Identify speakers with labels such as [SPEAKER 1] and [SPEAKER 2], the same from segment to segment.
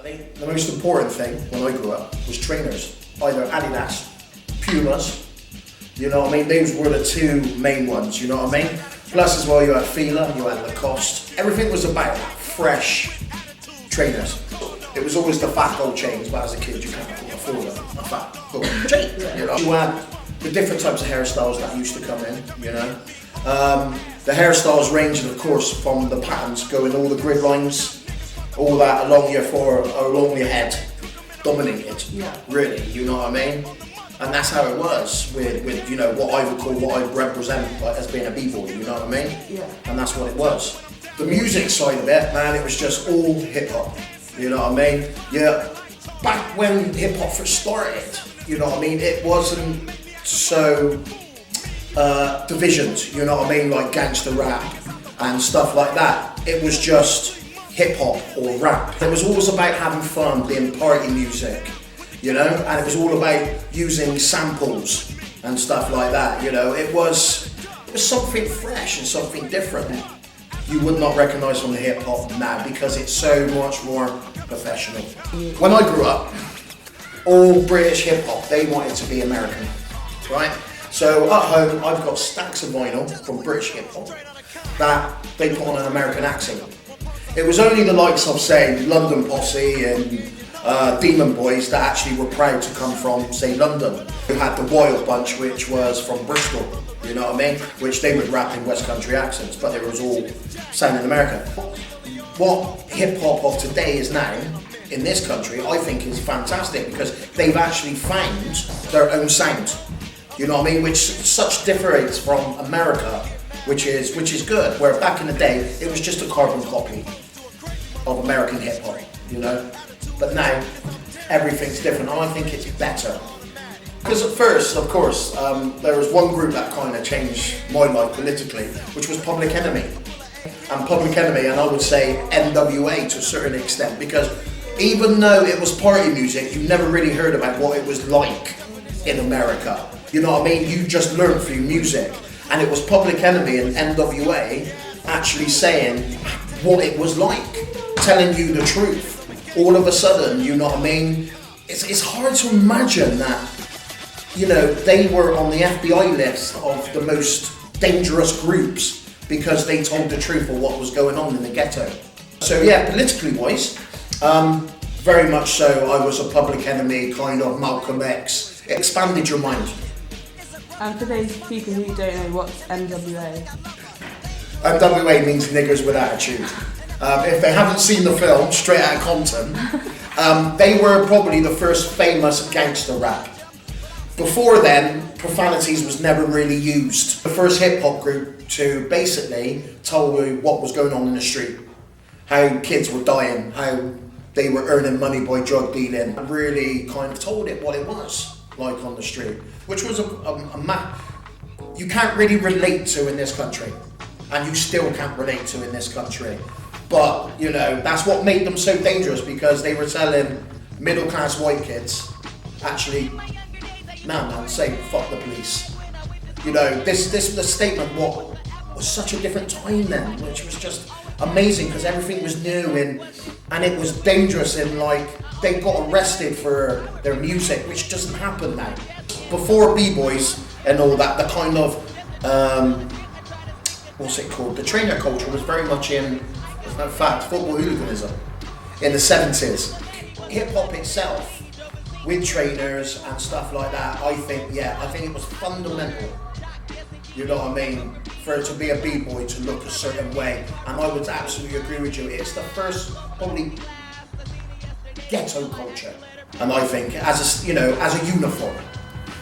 [SPEAKER 1] I think the most important thing when I grew up was trainers, either Adidas, Pumas, you know what I mean? Those were the two main ones, you know what I mean? Plus as well you had Fila, you had Lacoste. Everything was about fresh trainers. It was always the fat gold chains, but as a kid you can't afford a fat gold chain. You know? You had the different types of hairstyles that used to come in, you know? The hairstyles ranging of course from the patterns going all the grid lines, all that along your head, dominated, really, you know what I mean? And that's how it was with you know, what I would call, what I represent as being a b-boy, you know what I mean?
[SPEAKER 2] Yeah.
[SPEAKER 1] And that's what it was. The music side of it, man, it was just all hip-hop, you know what I mean? Yeah, back when hip-hop first started, you know what I mean, it wasn't so divisioned, you know what I mean, like gangster rap and stuff like that. It was just hip-hop or rap. It was always about having fun, being party music, you know, and it was all about using samples and stuff like that, you know. It was something fresh and something different you would not recognise from the hip-hop now because it's so much more professional. When I grew up, all British hip-hop, they wanted to be American, right? So at home, I've got stacks of vinyl from British hip-hop that they put on an American accent. It was only the likes of, say, London Posse and Demon Boys that actually were proud to come from, say, London. We had the Wild Bunch, which was from Bristol, you know what I mean? Which they would rap in West Country accents, but it was all sounding American. What hip-hop of today is now, in this country, I think is fantastic because they've actually found their own sound. You know what I mean? Which such differs from America, which is good. Where back in the day, it was just a carbon copy of American hip hop, you know. But now, everything's different, and I think it's better. Because at first, of course, there was one group that kind of changed my life politically, which was Public Enemy. And Public Enemy, and I would say NWA to a certain extent, because even though it was party music, you never really heard about what it was like in America. You know what I mean? You just learned through music. And it was Public Enemy and NWA actually saying what it was like, telling you the truth. All of a sudden, you know what I mean? It's hard to imagine that, you know, they were on the FBI list of the most dangerous groups because they told the truth of what was going on in the ghetto. So yeah, politically wise, very much so, I was a Public Enemy, kind of Malcolm X. It expanded your mind.
[SPEAKER 2] And for those people who don't know, what's NWA?
[SPEAKER 1] NWA means niggers with attitude. If they haven't seen the film, Straight Outta Compton, they were probably the first famous gangster rap. Before then, profanities was never really used. The first hip-hop group to basically tell you what was going on in the street, how kids were dying, how they were earning money by drug dealing, and really kind of told it what it was like on the street, which was a map you can't really relate to in this country, and you still can't relate to in this country. But, you know, that's what made them so dangerous, because they were telling middle-class white kids, actually, nah man, say fuck the police. You know, this the statement what was such a different time then, which was just amazing because everything was new and it was dangerous, and like they got arrested for their music, which doesn't happen now. Before b-boys and all that, the kind of what's it called? The trainer culture was very much in fact football hooliganism in the 70s. Hip hop itself, with trainers and stuff like that, I think it was fundamental. You know what I mean? For it to be a b-boy to look a certain way, and I would absolutely agree with you. It's the first probably ghetto culture, and I think as a uniform,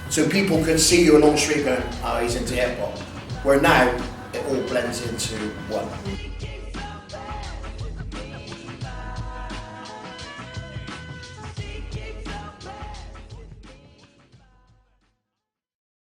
[SPEAKER 1] so people could see you along the street going, oh, he's into hip hop. Where now it all blends into one.